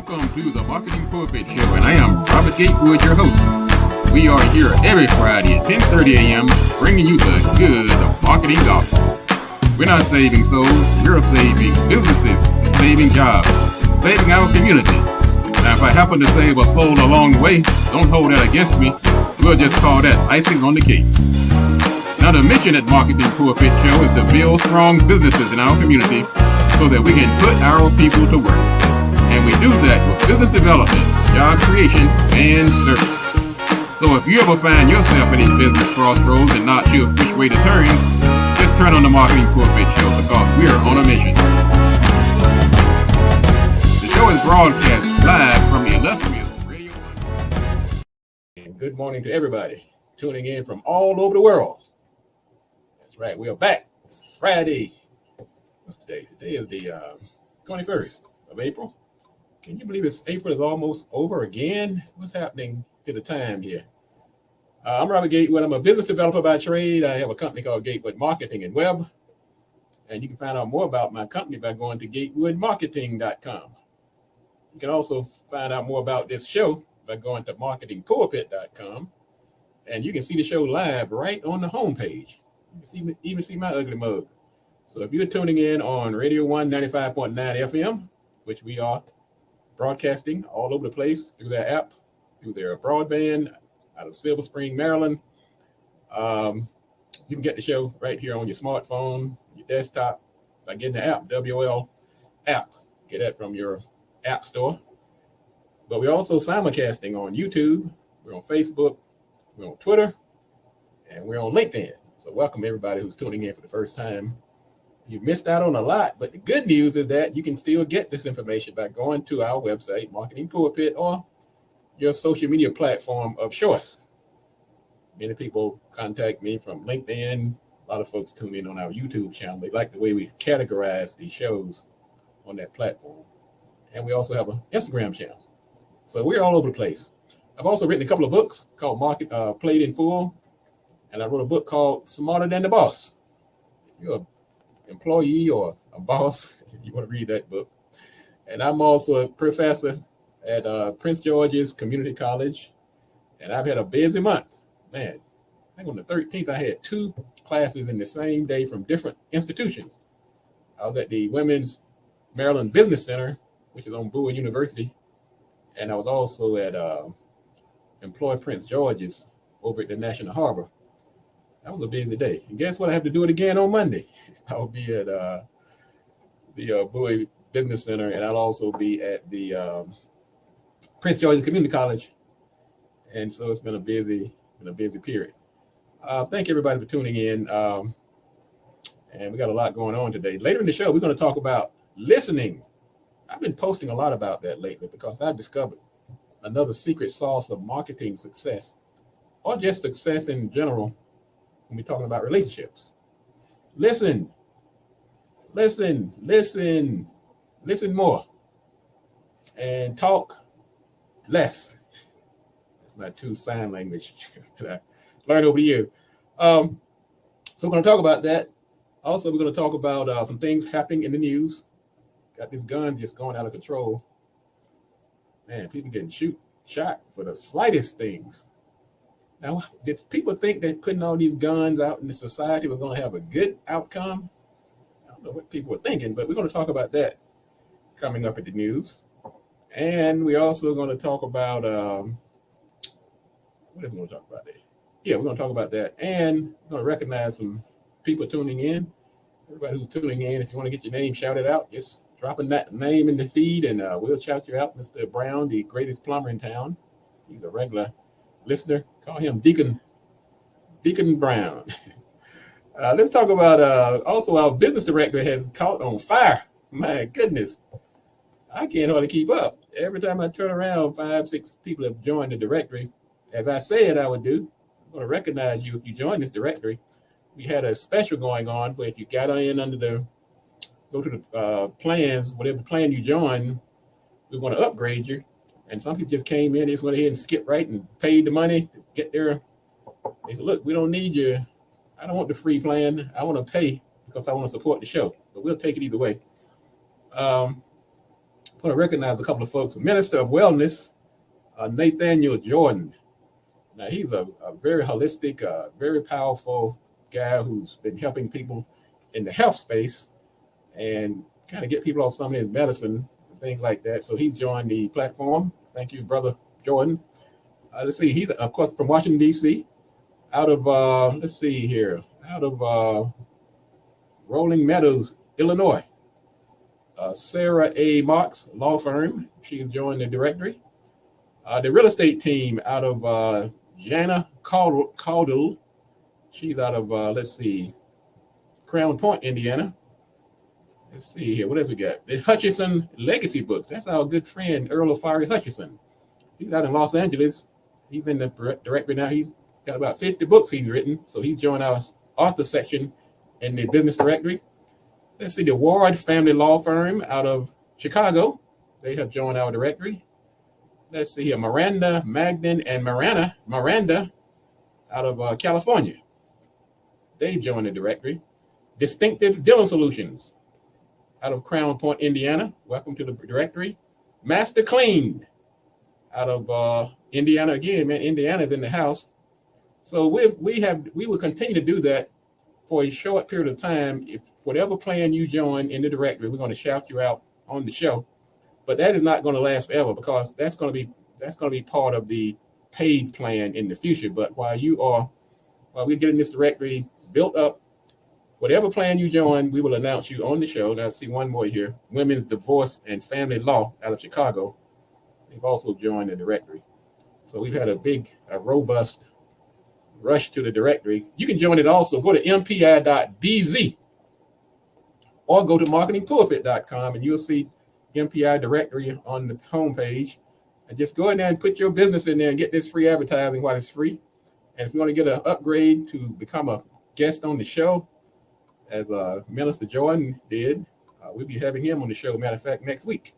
Welcome to the Marketing Pulpit Show, and I am Robert Gatewood, your host. We are here every Friday at 10:30 a.m. bringing you the good of marketing gospel. We're not saving souls, we're saving businesses, saving jobs, saving our community. Now, if I happen to save a soul along the way, don't hold that against me. We'll just call that icing on the cake. Now, the mission at Marketing Pulpit Show is to build strong businesses in our community so that we can put our people to work. And we do that with business development, job creation, and service. So if you ever find yourself in a business crossroads and not sure which way to turn, just turn on the Marketing Pulpit Show because we're on a mission. The show is broadcast live from the illustrious Radio 1. And good morning to everybody tuning in from all over the world. That's right, we are back. It's Friday. What's today? Today is the 21st of April. Can you believe April is almost over again? What's happening to the time here? I'm Robert Gatewood. I'm a business developer by trade. I have a company called Gatewood Marketing Web. And you can find out more about my company by going to gatewoodmarketing.com. You can also find out more about this show by going to marketingpulpit.com. And you can see the show live right on the homepage. You can even see my ugly mug. So if you're tuning in on Radio 1 95.9 FM, which we are broadcasting all over the place through their app, through their broadband out of Silver Spring, Maryland, you can get the show right here on your smartphone, your desktop, by getting the app, WOL app. Get that from your app store. But we're also simulcasting on YouTube, we're on Facebook, we're on Twitter, and we're on LinkedIn. So welcome everybody who's tuning in for the first time. You've missed out on a lot, but the good news is that you can still get this information by going to our website, Marketing Pulpit, or your social media platform of choice. Many people contact me from LinkedIn. A lot of folks tune in on our YouTube channel. They like the way we categorize these shows on that platform. And we also have an Instagram channel. So we're all over the place. I've also written a couple of books called Played in Full. And I wrote a book called Smarter Than the Boss. If you're an employee or a boss, you want to read that book. And I'm also a professor at Prince George's Community College. And I've had a busy month. Man, I think on the 13th, I had 2 classes in the same day from different institutions. I was at the Women's Maryland Business Center, which is on Bowie University. And I was also at Employ Prince George's over at the National Harbor. That was a busy day. And guess what? I have to do it again on Monday. I'll be at the Bowie Business Center, and I'll also be at the Prince George's Community College. And so it's been a busy period. Thank everybody for tuning in. And we got a lot going on today. Later in the show, we're going to talk about listening. I've been posting a lot about that lately because I've discovered another secret sauce of marketing success, or just success in general. When we're talking about relationships, listen more and talk less. That's my 2 sign language that I learned over the year. So we're going to talk about that. Also, we're going to talk about some things happening in the news. Got this gun just going out of control. Man, people getting shot for the slightest things. Now, did people think that putting all these guns out in the society was going to have a good outcome? I don't know what people were thinking, but we're going to talk about that coming up in the news. And we're also going to talk about, what are we going to talk about there? Yeah, we're going to talk about that. And we're going to recognize some people tuning in. Everybody who's tuning in, if you want to get your name shouted out, just drop a name in the feed and we'll shout you out. Mr. Brown, the greatest plumber in town. He's a regular listener. Call him Deacon Brown. Let's talk about also our business director has caught on fire. My goodness, I can't hardly keep up. Every time I turn around, 5, 6 people have joined the directory. As I said I would do. I'm going to recognize you if you join this directory. We had a special going on where if you got in go to the plans, whatever plan you join, we're going to upgrade you. And some people just came in, they just went ahead and skipped right and paid the money to get there. They said, look, we don't need you. I don't want the free plan. I want to pay because I want to support the show. But we'll take it either way. I want to recognize a couple of folks. Minister of Wellness, Nathaniel Jordan. Now, he's a very holistic, very powerful guy who's been helping people in the health space and kind of get people off some of his medicine and things like that. So he's joined the platform. Thank you, Brother Jordan. Let's see. He's, of course, from Washington, D.C., out of, out of Rolling Meadows, Illinois. Sarah A. Marks Law Firm. She's joined the directory. The real estate team out of Jana Caudle. She's out of, Crown Point, Indiana. Let's see here. What else we got? The Hutchison Legacy Books. That's our good friend, Earl of Fiery Hutchison. He's out in Los Angeles. He's in the directory now. He's got about 50 books he's written. So he's joined our author section in the business directory. Let's see, the Ward Family Law Firm out of Chicago. They have joined our directory. Let's see here, Miranda, Magden, and Miranda out of California. They've joined the directory. Distinctive Dealer Solutions out of Crown Point, Indiana. Welcome to the directory. Master Clean out of Indiana. Again, man, Indiana's in the house. So we will continue to do that for a short period of time. If whatever plan you join in the directory, we're going to shout you out on the show. But that is not going to last forever, because that's going to be part of the paid plan in the future. But while we're getting this directory built up, whatever plan you join, we will announce you on the show. Now, I see one more here. Women's Divorce and Family Law out of Chicago. They've also joined the directory. So we've had a robust rush to the directory. You can join it also. Go to mpi.bz or go to marketingpulpit.com and you'll see MPI directory on the homepage. And just go in there and put your business in there and get this free advertising while it's free. And if you want to get an upgrade to become a guest on the show, as Minister Jordan did, we'll be having him on the show, matter of fact, next week.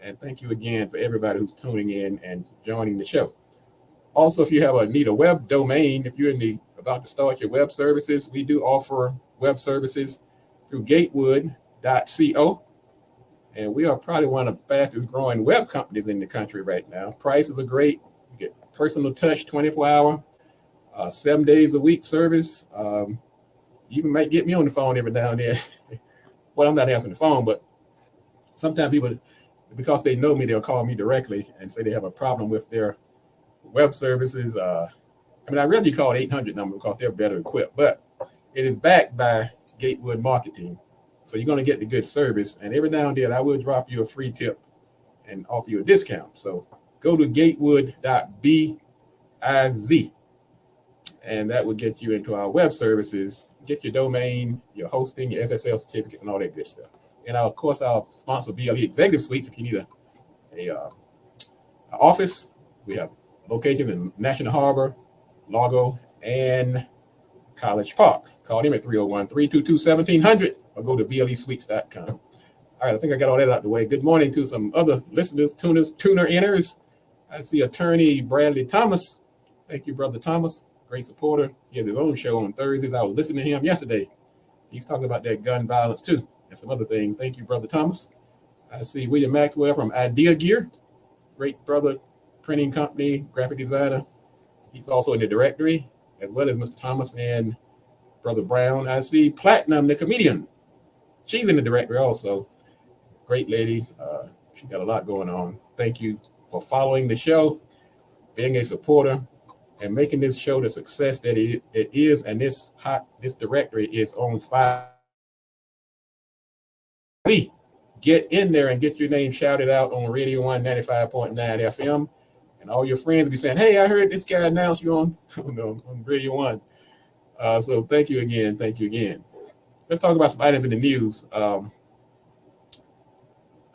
And thank you again for everybody who's tuning in and joining the show. Also, if you need a web domain, if you're about to start your web services, we do offer web services through Gatewood.co. And we are probably one of the fastest growing web companies in the country right now. Prices are great. You get personal touch, 24-hour, 7 days a week service. You even might get me on the phone every now and then. Well, I'm not answering the phone, but sometimes people, because they know me, they'll call me directly and say they have a problem with their web services. I'd rather you call the 800 number because they're better equipped, but it is backed by Gatewood Marketing. So you're going to get the good service. And every now and then I will drop you a free tip and offer you a discount. So go to gatewood.biz and that will get you into our web services, get your domain, your hosting, your SSL certificates, and all that good stuff. And of course, our sponsor, BLE Executive Suites. If you need a office, we have locations in National Harbor, Largo, and College Park. Call them at 301-322-1700 or go to blesuites.com. All right, I think I got all that out the way. Good morning to some other listeners, tuner-inners. I see attorney Bradley Thomas. Thank you, Brother Thomas. Great supporter. He has his own show on Thursdays. I was listening to him yesterday. He's talking about that gun violence too and some other things. Thank you, Brother Thomas. I see William Maxwell from Idea Gear. Great brother, printing company, graphic designer. He's also in the directory, as well as Mr. Thomas and Brother Brown. I see Platinum, the comedian. She's in the directory also. Great lady. She got a lot going on. Thank you for following the show, being a supporter, and making this show the success that it is. And this directory is on fire. Get in there and get your name shouted out on Radio 1 95.9 FM. And all your friends will be saying, hey, I heard this guy announce you on Radio 1. So thank you again. Thank you again. Let's talk about some items in the news.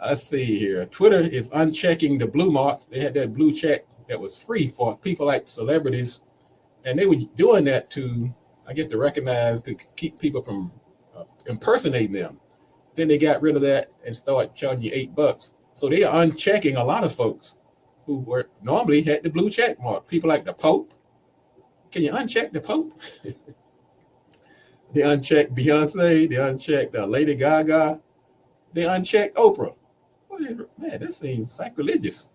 Let's see here. Twitter is unchecking the blue marks. They had that blue check that was free for people like celebrities. And they were doing that to recognize, to keep people from impersonating them. Then they got rid of that and started charging you $8. So they are unchecking a lot of folks who were normally had the blue check mark. People like the Pope. Can you uncheck the Pope? They unchecked Beyonce. They unchecked Lady Gaga. They unchecked Oprah. Man, this seems sacrilegious.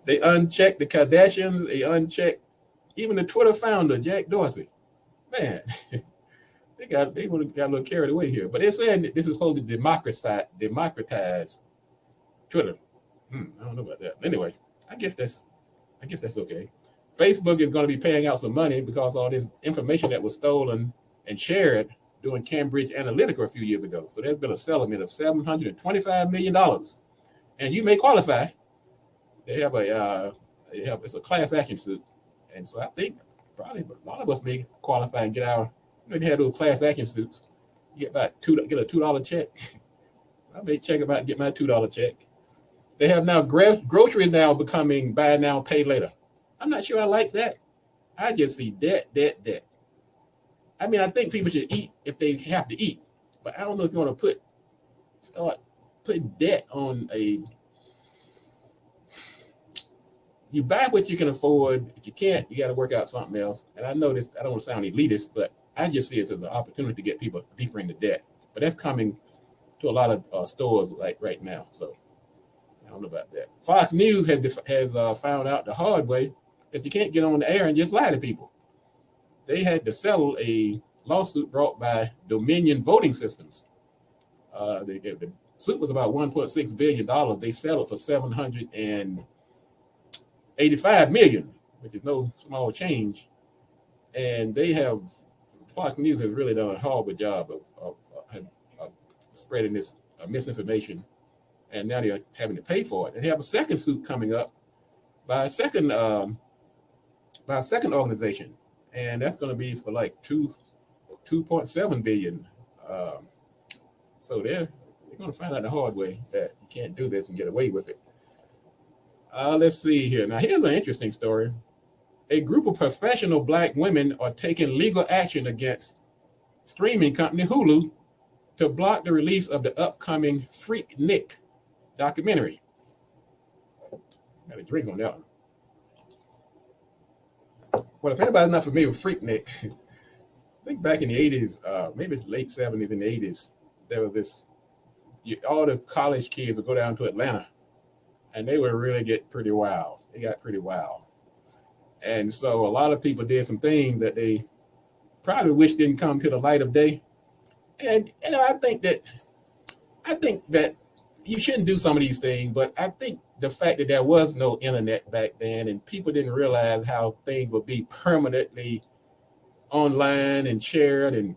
They unchecked the Kardashians. They unchecked even the Twitter founder, Jack Dorsey. Man, they got a little carried away here. But they're saying that this is supposed to democratize Twitter. I don't know about that. Anyway, I guess that's okay. Facebook is going to be paying out some money because all this information that was stolen and shared during Cambridge Analytica a few years ago. So there's been a settlement of $725 million. And you may qualify. It's a class action suit. And so I think probably a lot of us may qualify and get they have those class action suits. You get a $2 check. I may check about get my $2 check. They have now groceries now becoming buy now, pay later. I'm not sure I like that. I just see debt. I mean, I think people should eat if they have to eat, but I don't know if you want to start putting debt on you buy what you can afford. If you can't, you got to work out something else. And I know this, I don't want to sound elitist, but I just see this as an opportunity to get people deeper into debt. But that's coming to a lot of stores like right now. So I don't know about that. Fox News has found out the hard way that you can't get on the air and just lie to people. They had to settle a lawsuit brought by Dominion Voting Systems. The suit was about $1.6 billion. They settled for $785 million, which is no small change. And Fox News has really done a horrible job of spreading this misinformation. And now they're having to pay for it. And they have a second suit coming up by a second organization. And that's going to be for like $2.7 billion. So they're going to find out the hard way that you can't do this and get away with it. Let's see here. Now, here's an interesting story. A group of professional Black women are taking legal action against streaming company Hulu to block the release of the upcoming Freaknik documentary. Got a drink on that one. Well, if anybody's not familiar with Freaknik, I think back in the 80s, maybe it's late 70s and 80s, there was all the college kids would go down to Atlanta and they would really get pretty wild. They got pretty wild. And so a lot of people did some things that they probably wish didn't come to the light of day. And I think that you shouldn't do some of these things, but I think the fact that there was no internet back then and people didn't realize how things would be permanently online and shared. And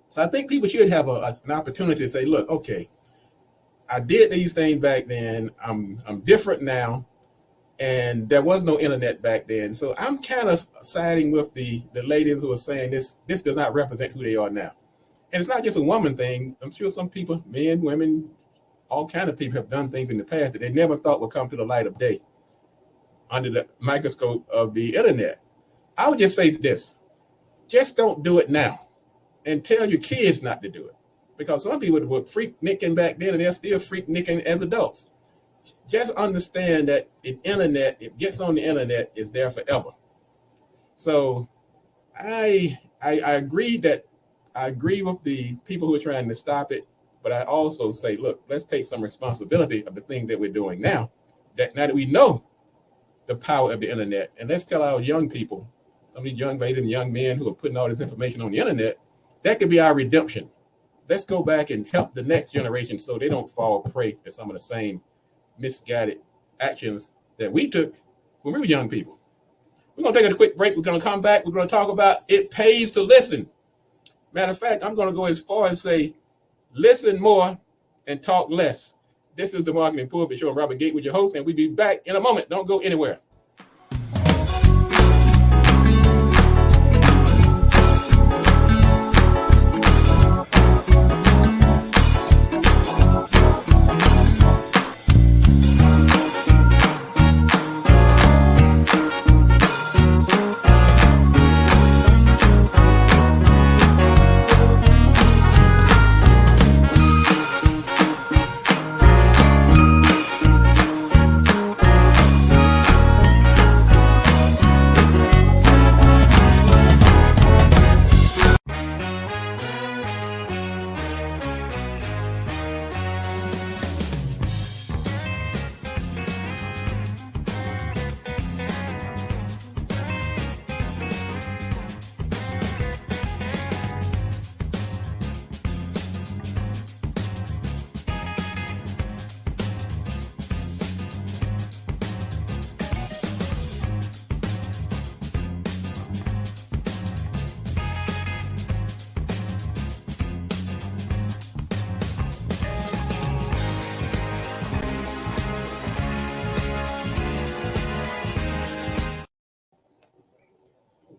so I think people should have an opportunity to say, look, okay, I did these things back then. I'm different now. And there was no internet back then. So I'm kind of siding with the ladies who are saying this does not represent who they are now. And it's not just a woman thing. I'm sure some people, men, women, all kind of people have done things in the past that they never thought would come to the light of day under the microscope of the internet. I would just say this, just don't do it now and tell your kids not to do it. Because some people were freak-nicking back then and they're still freak-nicking as adults. Just understand that the internet, it gets on the internet, is there forever. So I agree with the people who are trying to stop it, but I also say, look, let's take some responsibility of the things that we're doing now that we know the power of the internet, and let's tell our young people, some of these young ladies and young men who are putting all this information on the internet, that could be our redemption. Let's go back and help the next generation so they don't fall prey to some of the same misguided actions that we took when we were young people. We're going to take a quick break. We're going to come back. We're going to talk about it pays to listen. Matter of fact, I'm going to go as far as say, listen more and talk less. This is the Marketing Pulpit Show. I'm Robert Gatewood, your host, and we'll be back in a moment. Don't go anywhere.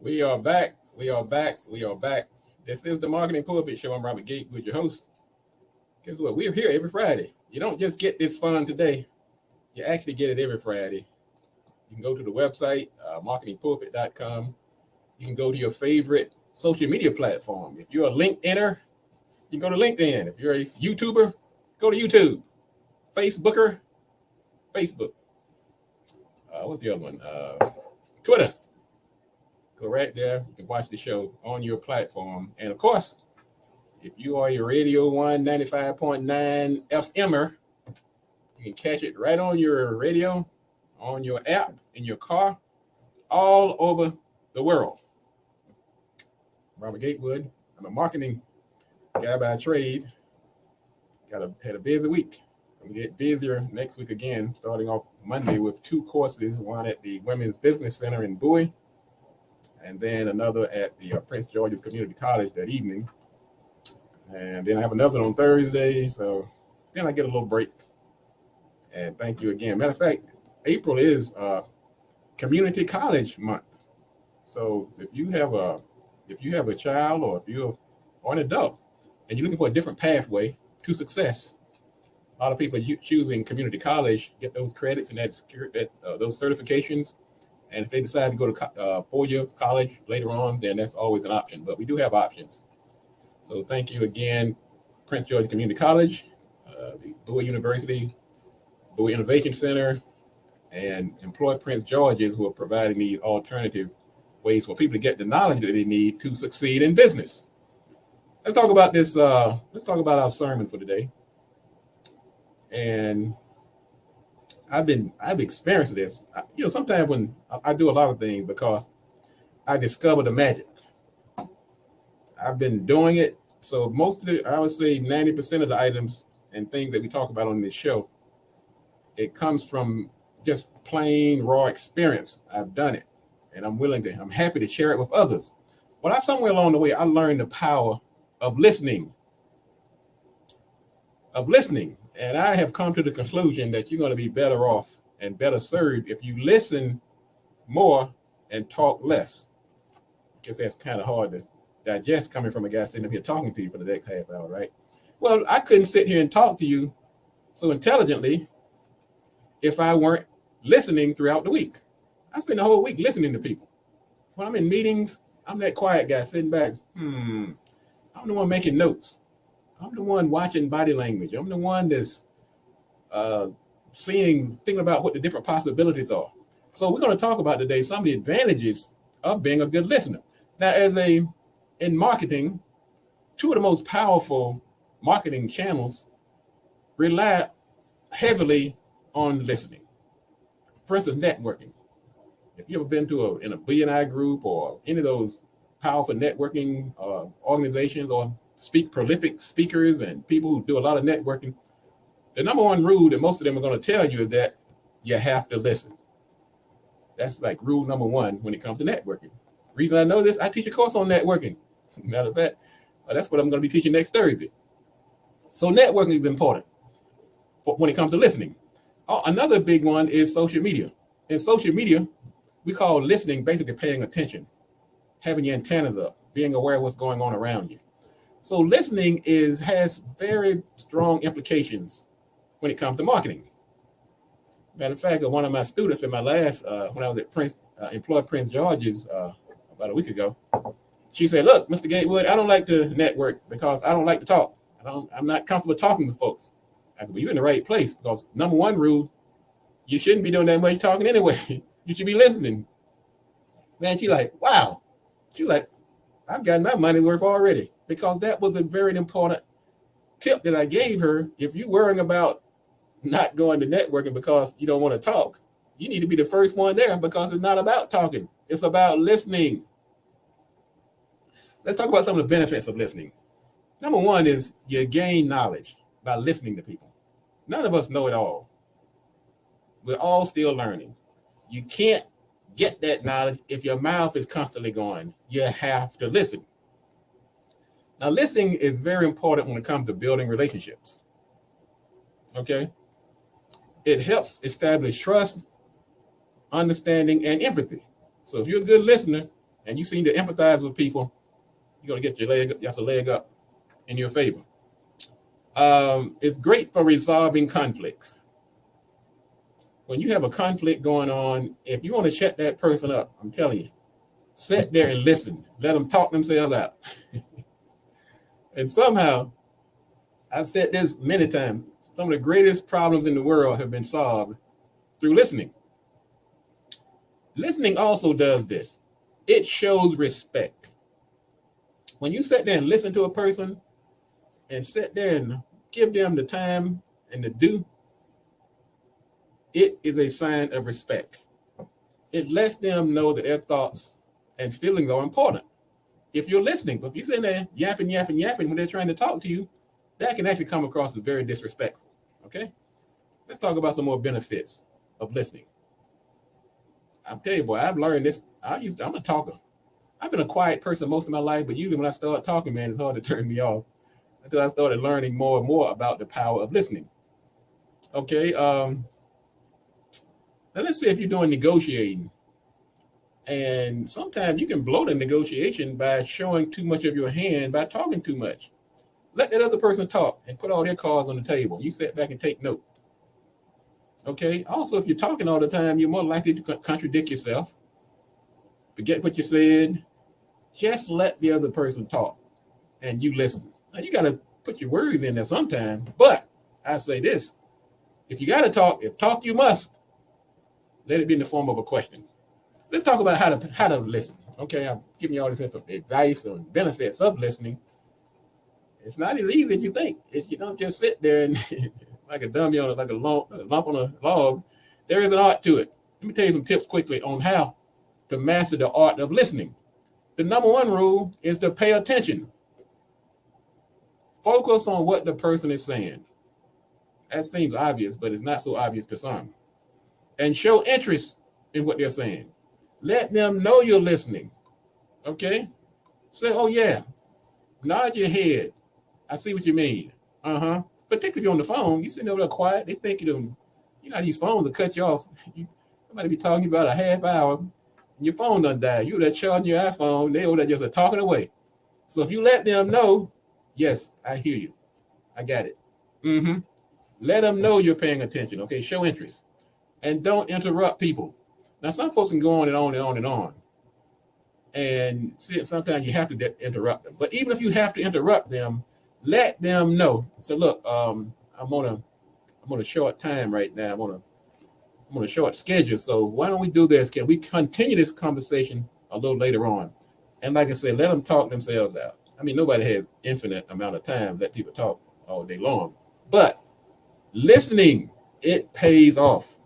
We are back. We are back. We are back. This is the Marketing Pulpit Show. I'm Robert Gatewood, your host. Guess what? We're here every Friday. You don't just get this fun today. You actually get it every Friday. You can go to the website, marketingpulpit.com. You can go to your favorite social media platform. If you're a LinkedIner, you can go to LinkedIn. If you're a YouTuber, go to YouTube. Facebooker, Facebook. What's the other one? Twitter. Go right there. You can watch the show on your platform. And of course, if you are a Radio 1 95.9 FMer, you can catch it right on your radio, on your app, in your car, all over the world. Robert Gatewood. I'm a marketing guy by trade. Had a busy week. We'll get busier next week again, starting off Monday with 2 courses, one at the Women's Business Center in Bowie, and then another at the Prince George's Community College that evening. And then I have another on Thursday, so then I get a little break. And thank you again. Matter of fact, April is Community College Month. So if you have a child, or if you're an adult and you're looking for a different pathway to success, a lot of people are choosing community college, get those credits and those certifications. And if they decide to go to 4-year college later on, then that's always an option. But we do have options. So thank you again, Prince George Community College, the Bowie University, Bowie Innovation Center, and Employ Prince George's, who are providing these alternative ways for people to get the knowledge that they need to succeed in business. Let's talk about this. Let's talk about our sermon for today. And I've experienced this. Sometimes when I do a lot of things because I discover the magic. I've been doing it. So I would say 90% of the items and things that we talk about on this show, it comes from just plain raw experience. I've done it, and I'm happy to share it with others. But somewhere along the way, I learned the power of listening. And I have come to the conclusion that you're going to be better off and better served if you listen more and talk less. I guess that's kind of hard to digest coming from a guy sitting up here talking to you for the next half hour, right? Well, I couldn't sit here and talk to you so intelligently if I weren't listening throughout the week. I spend the whole week listening to people. When I'm in meetings, I'm that quiet guy sitting back. I'm the one making notes. I'm the one watching body language. I'm the one that's thinking about what the different possibilities are. So we're going to talk about today some of the advantages of being a good listener. Now, in marketing, 2 of the most powerful marketing channels rely heavily on listening. For instance, networking. If you ever been in a BNI group or any of those powerful networking organizations, or prolific speakers and people who do a lot of networking, the number one rule that most of them are going to tell you is that you have to listen. That's like rule number 1 when it comes to networking. Reason I know this, I teach a course on networking. Matter of fact, that's what I'm going to be teaching next Thursday. So networking is important when it comes to listening. Another big one is social media. In social media, we call listening basically paying attention, having your antennas up, being aware of what's going on around you. So listening has very strong implications when it comes to marketing. Matter of fact, one of my students in my last, when I was at Employ Prince George's about a week ago, she said, "Look, Mr. Gatewood, I don't like to network because I don't like to talk. I'm not comfortable talking with folks." I said, "Well, you're in the right place, because number 1 rule, you shouldn't be doing that much talking anyway. You should be listening." Man, she like, wow. She like, I've gotten my money worth already, because that was a very important tip that I gave her. If you're worrying about not going to networking because you don't want to talk, you need to be the first one there, because it's not about talking. It's about listening. Let's talk about some of the benefits of listening. Number 1 is you gain knowledge by listening to people. None of us know it all. We're all still learning. You can't get that knowledge if your mouth is constantly going. You have to listen. Now, listening is very important when it comes to building relationships. Okay? It helps establish trust, understanding, and empathy. So if you're a good listener and you seem to empathize with people, you're going to get your leg up in your favor. It's great for resolving conflicts. When you have a conflict going on, if you want to shut that person up, I'm telling you, sit there and listen. Let them talk themselves out. And somehow, I've said this many times, some of the greatest problems in the world have been solved through listening. Listening also does this. It shows respect. When you sit there and listen to a person and sit there and give them the time and the due, it is a sign of respect. It lets them know that their thoughts and feelings are important. If you're listening, but if you're sitting there yapping when they're trying to talk to you, that can actually come across as very disrespectful. Okay? Let's talk about some more benefits of listening. I'll tell you, boy, I've learned this. I'm a talker. I've been a quiet person most of my life, but usually when I start talking, man, it's hard to turn me off until I started learning more and more about the power of listening. Okay, now let's say if you're doing negotiating, and sometimes you can blow the negotiation by showing too much of your hand, by talking too much. Let that other person talk and put all their cards on the table. You sit back and take notes. Okay. Also, if you're talking all the time, you're more likely to contradict yourself, forget what you said. Just let the other person talk and you listen. Now, you got to put your words in there sometime, but I say this, if you got to talk, if talk you must, let it be in the form of a question. Let's talk about how to listen. Okay, I'm giving you all this advice on benefits of listening. It's not as easy as you think. If you don't just sit there and like a dummy on like a lump on a log, there is an art to it. Let me tell you some tips quickly on how to master the art of listening. The number one rule is to pay attention. Focus on what the person is saying. That seems obvious, but it's not so obvious to some. And show interest in what they're saying. Let them know you're listening. Okay? Say, oh yeah. Nod your head. I see what you mean. Particularly if you're on the phone, you sitting over there quiet. They think you know these phones will cut you off. Somebody be talking about a half hour, and your phone done died. You there charging your iPhone. They over there just talking away. So if you let them know, yes, I hear you. I got it. Let them know you're paying attention. Okay, show interest, and don't interrupt people. Now, some folks can go on and on and on and on. And sometimes you have to interrupt them. But even if you have to interrupt them, let them know. So look, I'm on a short time right now. I'm on a short schedule. So why don't we do this? Can we continue this conversation a little later on? And like I said, let them talk themselves out. I mean, nobody has infinite amount of time to let people talk all day long. But listening, it pays off.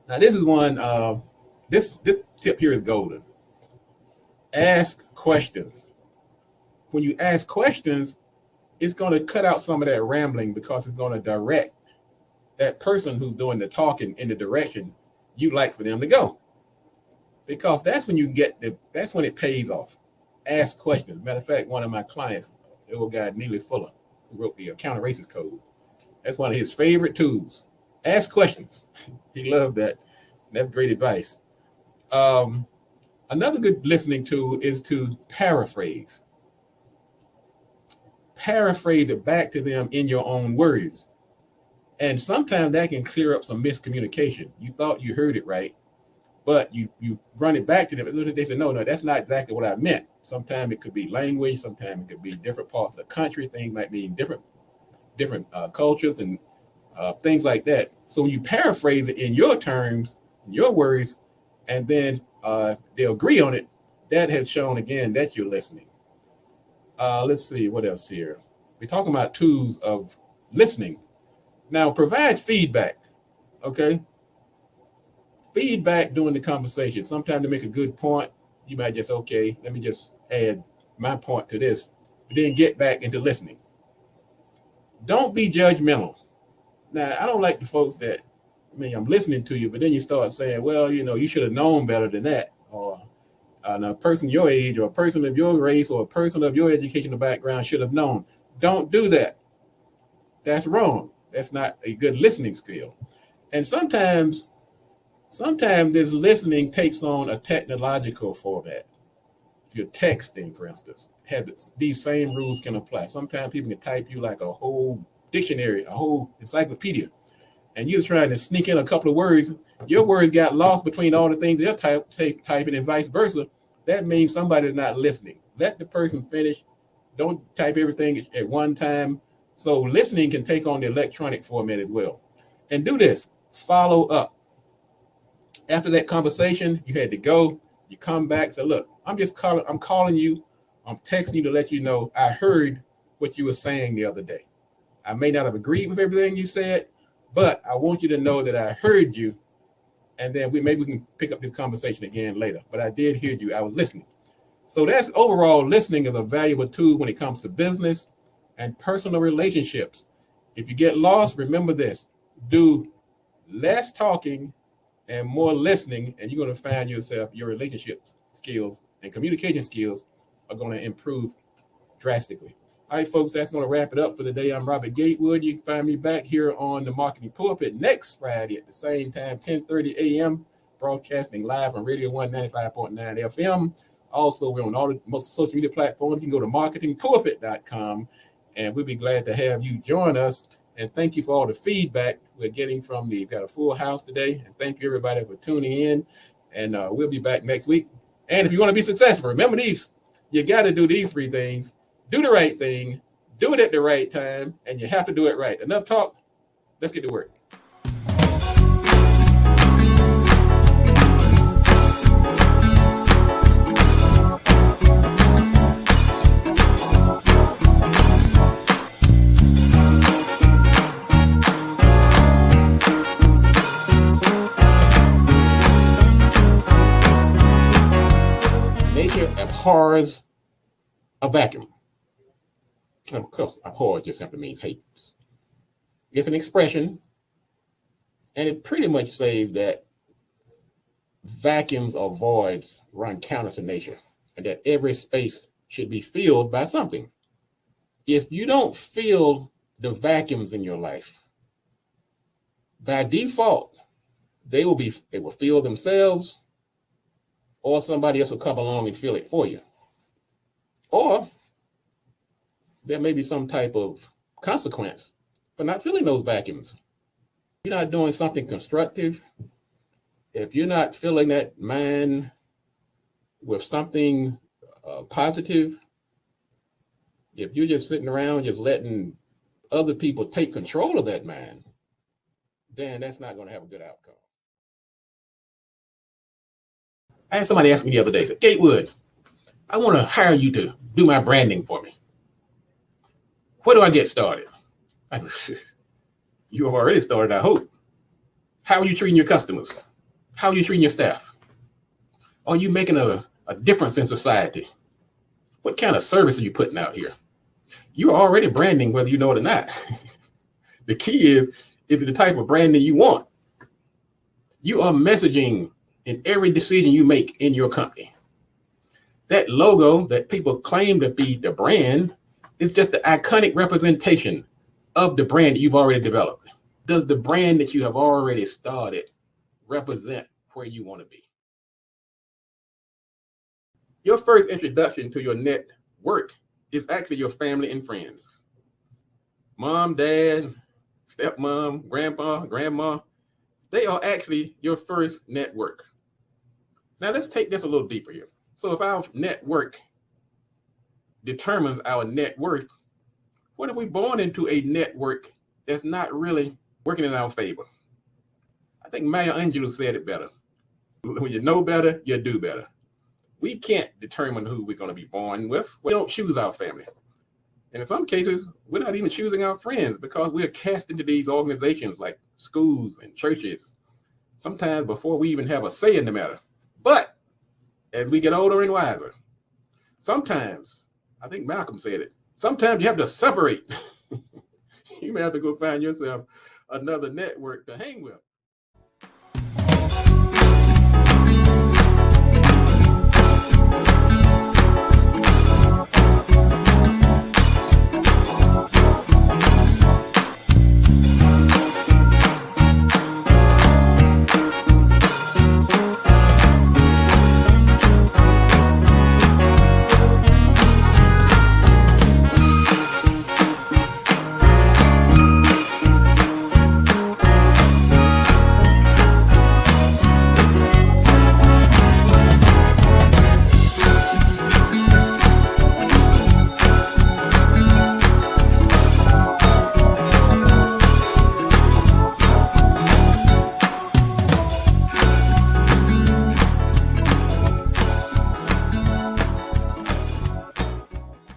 Now, this is one, this tip here is golden. Ask questions. When you ask questions, it's going to cut out some of that rambling because it's going to direct that person who's doing the talking in the direction you'd like for them to go. Because that's when that's when it pays off. Ask questions. Matter of fact, one of my clients, the old guy, Neely Fuller, who wrote the counter-racist code, that's one of his favorite tools. Ask questions. He loves that. That's great advice. Another good listening tool is to paraphrase. Paraphrase it back to them in your own words. And sometimes that can clear up some miscommunication. You thought you heard it right, but you run it back to them. They say, no, that's not exactly what I meant. Sometimes it could be language. Sometimes it could be different parts of the country. Things might be in different cultures and things like that. So when you paraphrase it in your terms, in your words, and then they'll agree on it, that has shown again that you're listening. Let's see what else here. We're talking about tools of listening. Now, provide feedback. Okay. Feedback during the conversation. Sometimes to make a good point, you might just, okay, let me just add my point to this, but then get back into listening. Don't be judgmental. Now, I don't like the folks that, I'm listening to you, but then you start saying, well, you should have known better than that. Or a person your age or a person of your race or a person of your educational background should have known. Don't do that. That's wrong. That's not a good listening skill. And sometimes Sometimes this listening takes on a technological format. If you're texting, for instance, these same rules can apply. Sometimes people can type you like a whole dictionary, a whole encyclopedia, and you're trying to sneak in a couple of words. Your words got lost between all the things they're typing and vice versa. That means somebody's not listening. Let the person finish. Don't type everything at one time. So listening can take on the electronic format as well. And do this, follow up. After that conversation, you had to go, you come back, say, look, I'm calling you, I'm texting you to let you know I heard what you were saying the other day. I may not have agreed with everything you said, but I want you to know that I heard you. And then maybe we can pick up this conversation again later. But I did hear you. I was listening. So that's overall, listening is a valuable tool when it comes to business and personal relationships. If you get lost, remember this. Do less talking and more listening, and you're going to find yourself, your relationship skills and communication skills are going to improve drastically. All right, folks, that's going to wrap it up for the day. I'm Robert Gatewood. You can find me back here on the Marketing Pulpit next Friday at the same time, 10:30 a.m., broadcasting live on Radio 195.9 FM. Also, we're on all the most social media platforms. You can go to marketingpulpit.com, and we'll be glad to have you join us. And thank you for all the feedback we're getting from we've got a full house today. And thank you, everybody, for tuning in. And we'll be back next week. And if you want to be successful, remember these. You got to do these three things. Do the right thing, do it at the right time, and you have to do it right. Enough talk. Let's get to work. Nature abhors a vacuum. Of course, abhor just simply means hates. It's an expression, and it pretty much says that vacuums or voids run counter to nature, and that every space should be filled by something. If you don't fill the vacuums in your life, by default, they will fill themselves, or somebody else will come along and fill it for you. Or there may be some type of consequence for not filling those vacuums. If you're not doing something constructive, if you're not filling that mind with something positive, if you're just sitting around just letting other people take control of that mind, then that's not going to have a good outcome. I had somebody ask me the other day, said, Gatewood, I want to hire you to do my branding for me. Where do I get started? I said, you have already started, I hope. How are you treating your customers? How are you treating your staff? Are you making a difference in society? What kind of service are you putting out here? You're already branding whether you know it or not. The key is it the type of branding you want? You are messaging in every decision you make in your company. That logo that people claim to be the brand is just the iconic representation of the brand that you've already developed. Does the brand that you have already started represent where you want to be? Your first introduction to your network is actually your family and friends. Mom, dad, stepmom, grandpa, grandma, they are actually your first network. Now let's take this a little deeper here. So if our network determines our net worth, what if we're born into a network that's not really working in our favor? I think Maya Angelou said it better. When you know better, you do better. We can't determine who we're going to be born with. We don't choose our family. And in some cases, we're not even choosing our friends because we're cast into these organizations like schools and churches, sometimes before we even have a say in the matter. But as we get older and wiser, sometimes, I think Malcolm said it, sometimes you have to separate. You may have to go find yourself another network to hang with.